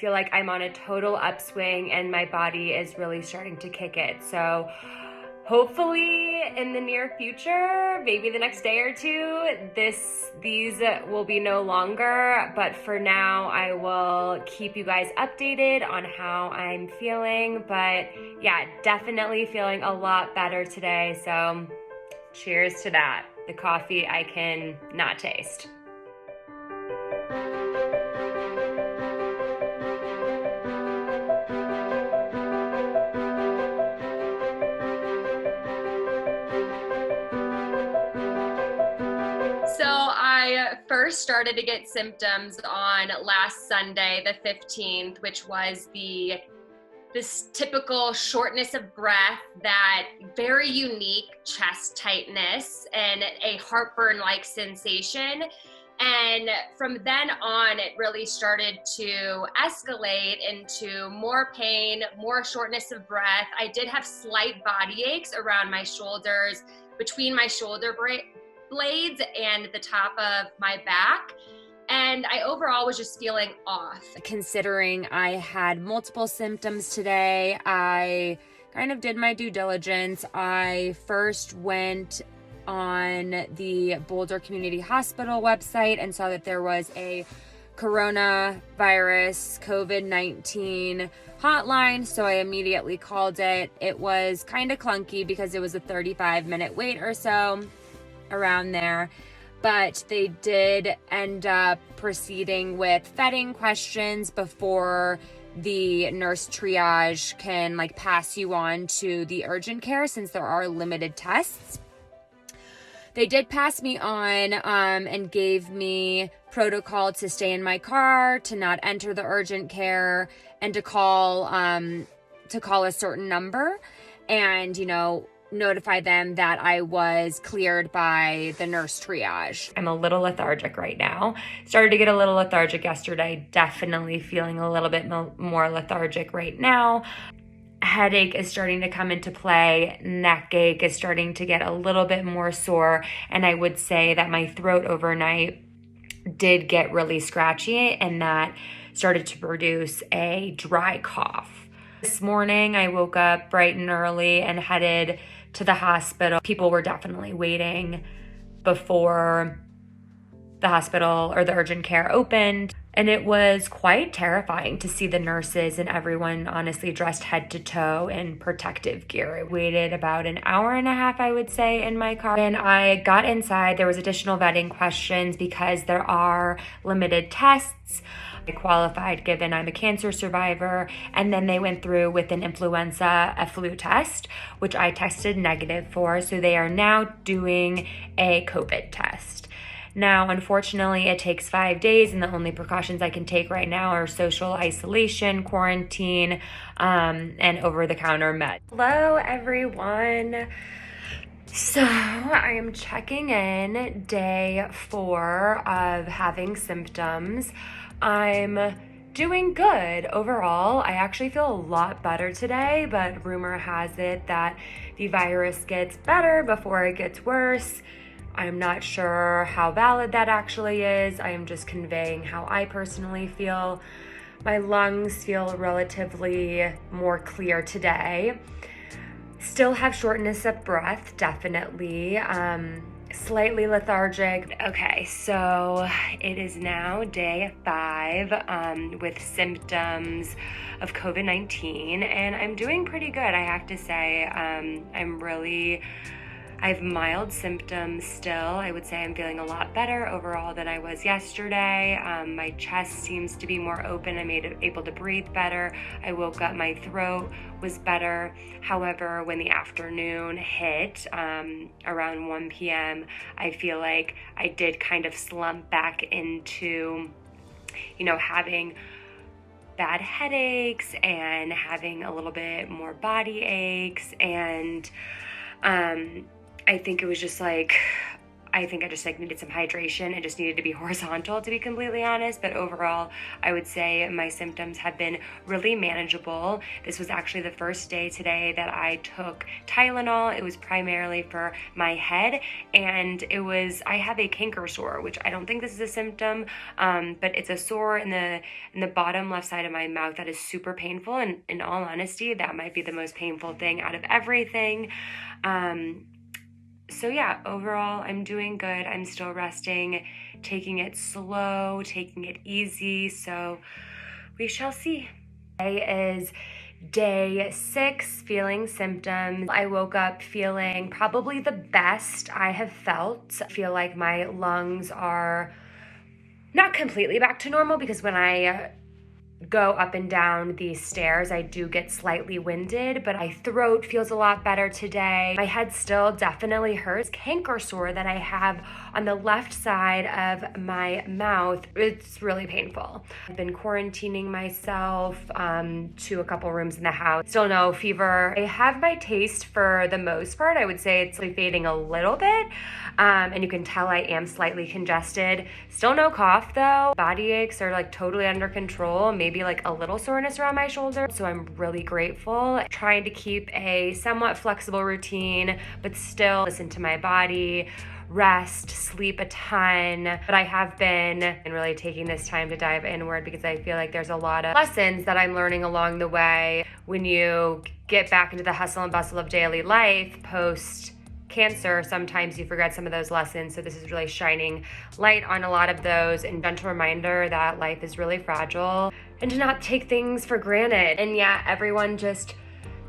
feel like I'm on a total upswing and my body is really starting to kick it. So hopefully in the near future, maybe the next day or two, these will be no longer. But for now, I will keep you guys updated on how I'm feeling. But yeah, definitely feeling a lot better today. So cheers to that. The coffee I can not taste. So I first started to get symptoms on last Sunday, the 15th, which was this typical shortness of breath, that very unique chest tightness, and a heartburn-like sensation. And from then on, it really started to escalate into more pain, more shortness of breath. I did have slight body aches around my shoulders, between my shoulder blades and the top of my back. And I overall was just feeling off. Considering I had multiple symptoms today, I kind of did my due diligence. I first went on the Boulder Community Hospital website and saw that there was a coronavirus COVID-19 hotline, so I immediately called it. It was kind of clunky because it was a 35-minute wait or so, around there. But they did end up proceeding with vetting questions before the nurse triage can pass you on to the urgent care, since there are limited tests. They did pass me on and gave me protocol to stay in my car, to not enter the urgent care, and to call a certain number and, notify them that I was cleared by the nurse triage. I'm a little lethargic right now. Started to get a little lethargic yesterday. Definitely feeling a little bit more lethargic right now. Headache is starting to come into play. Neck ache is starting to get a little bit more sore. And I would say that my throat overnight did get really scratchy, and that started to produce a dry cough. This morning, I woke up bright and early and headed to the hospital. People were definitely waiting before the hospital or the urgent care opened. And it was quite terrifying to see the nurses and everyone honestly dressed head to toe in protective gear. I waited about an hour and a half, I would say, in my car. When I got inside, there was additional vetting questions because there are limited tests. I qualified given I'm a cancer survivor, and then they went through with an influenza, a flu test, which I tested negative for. So they are now doing a COVID test. Now, unfortunately, it takes 5 days, and the only precautions I can take right now are social isolation, quarantine, and over-the-counter meds. Hello, everyone. So I am checking in day 4 of having symptoms. I'm doing good overall. I actually feel a lot better today, but rumor has it that the virus gets better before it gets worse. I'm not sure how valid that actually is. I am just conveying how I personally feel. My lungs feel relatively more clear today. Still have shortness of breath, definitely. Slightly lethargic. Okay, so it is now day 5 with symptoms of COVID-19, and I'm doing pretty good, I have to say. I have mild symptoms still. I would say I'm feeling a lot better overall than I was yesterday. My chest seems to be more open. I'm able to breathe better. I woke up, my throat was better. However, when the afternoon hit, around 1 p.m., I feel like I did kind of slump back into, having bad headaches and having a little bit more body aches, and I think it was just I think I just like needed some hydration and just needed to be horizontal, to be completely honest. But overall, I would say my symptoms have been really manageable. This was actually the first day today that I took Tylenol. It was primarily for my head, and I have a canker sore, which I don't think this is a symptom, but it's a sore in the bottom left side of my mouth that is super painful. And in all honesty, that might be the most painful thing out of everything. So yeah, overall, I'm doing good. I'm still resting, taking it slow, taking it easy. So we shall see. Today is day 6, feeling symptoms. I woke up feeling probably the best I have felt. I feel like my lungs are not completely back to normal, because when I go up and down these stairs, I do get slightly winded, but my throat feels a lot better today. My head still definitely hurts. Canker sore that I have on the left side of my mouth, it's really painful. I've been quarantining myself to a couple rooms in the house. Still no fever. I have my taste for the most part. I would say it's fading a little bit, and you can tell I am slightly congested. Still no cough though. Body aches are like totally under control. Maybe like a little soreness around my shoulder. So I'm really grateful. Trying to keep a somewhat flexible routine, but still listen to my body, rest, sleep a ton. But I have been really taking this time to dive inward, because I feel like there's a lot of lessons that I'm learning along the way. When you get back into the hustle and bustle of daily life post cancer, sometimes you forget some of those lessons. So this is really shining light on a lot of those, and gentle reminder that life is really fragile and to not take things for granted. And yeah, everyone just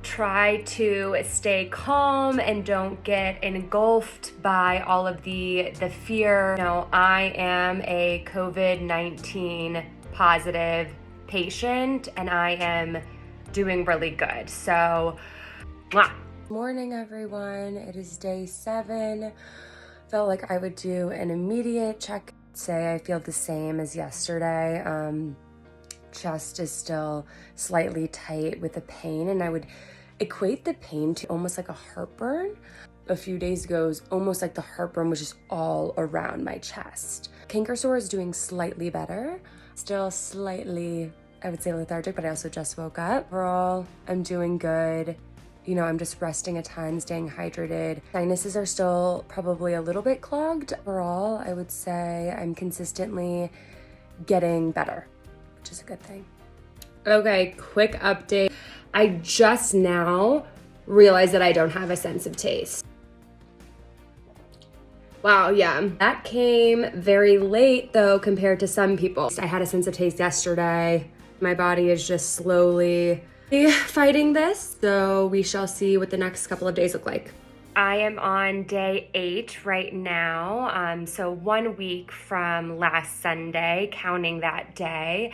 try to stay calm and don't get engulfed by all of the fear. You know, I am a COVID-19 positive patient, and I am doing really good. So, mwah. Morning, everyone. It is day 7. Felt like I would do an immediate check. Say I feel the same as yesterday. Chest is still slightly tight with the pain, and I would equate the pain to almost like a heartburn. A few days ago, it was almost like the heartburn was just all around my chest. Canker sore is doing slightly better. Still slightly, I would say, lethargic, but I also just woke up. Overall, I'm doing good. You know, I'm just resting a ton, staying hydrated. Sinuses are still probably a little bit clogged. Overall, I would say I'm consistently getting better, which is a good thing. Okay, quick update. I just now realized that I don't have a sense of taste. Wow, yeah. That came very late though compared to some people. I had a sense of taste yesterday. My body is just slowly fighting this, so we shall see what the next couple of days look like. I am on day 8 right now, so 1 week from last Sunday, counting that day.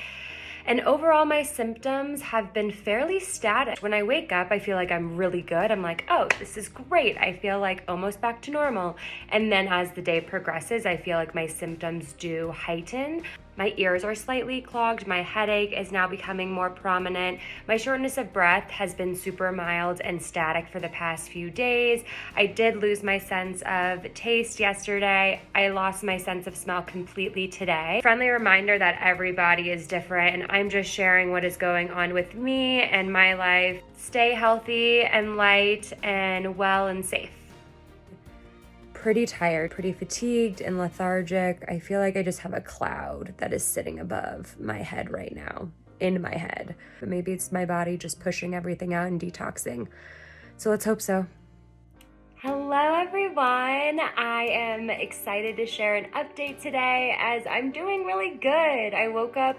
And overall, my symptoms have been fairly static. When I wake up, I feel like I'm really good. I'm like, oh, this is great. I feel like almost back to normal. And then as the day progresses, I feel like my symptoms do heighten. My ears are slightly clogged. My headache is now becoming more prominent. My shortness of breath has been super mild and static for the past few days. I did lose my sense of taste yesterday. I lost my sense of smell completely today. Friendly reminder that everybody is different, and I'm just sharing what is going on with me and my life. Stay healthy and light and well and safe. Pretty tired, pretty fatigued and lethargic. I feel like I just have a cloud that is sitting above my head right now, in my head. But maybe it's my body just pushing everything out and detoxing. So let's hope so. Hello everyone. I am excited to share an update today as I'm doing really good. I woke up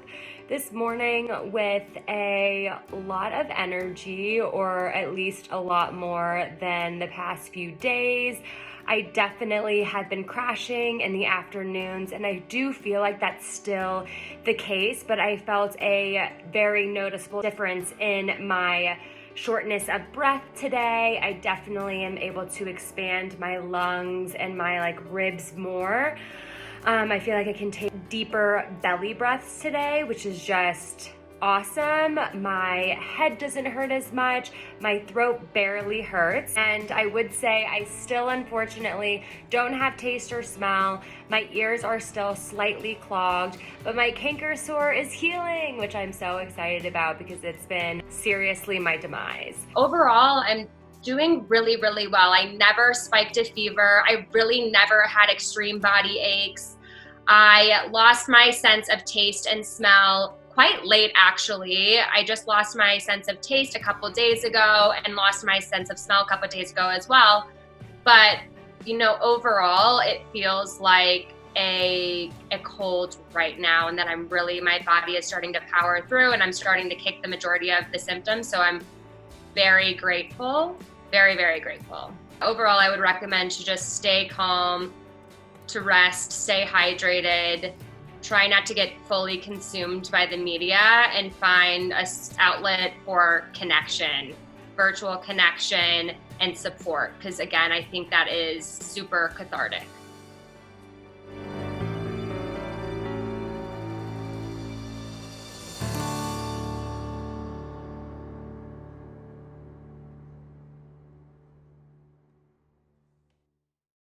this morning with a lot of energy, or at least a lot more than the past few days. I definitely had been crashing in the afternoons, and I do feel like that's still the case, but I felt a very noticeable difference in my shortness of breath today. I definitely am able to expand my lungs and my ribs more. I feel like I can take deeper belly breaths today, which is just awesome. My head doesn't hurt as much. My throat barely hurts. And I would say I still, unfortunately, don't have taste or smell. My ears are still slightly clogged, but my canker sore is healing, which I'm so excited about because it's been seriously my demise. Overall, I'm doing really, really well. I never spiked a fever. I really never had extreme body aches. I lost my sense of taste and smell quite late, actually. I just lost my sense of taste a couple days ago and lost my sense of smell a couple days ago as well. But, you know, overall, it feels like a cold right now, and that my body is starting to power through, and I'm starting to kick the majority of the symptoms. So I'm very grateful, very, very grateful. Overall, I would recommend to just stay calm, to rest, stay hydrated, try not to get fully consumed by the media, and find an outlet for connection, virtual connection and support. Because again, I think that is super cathartic.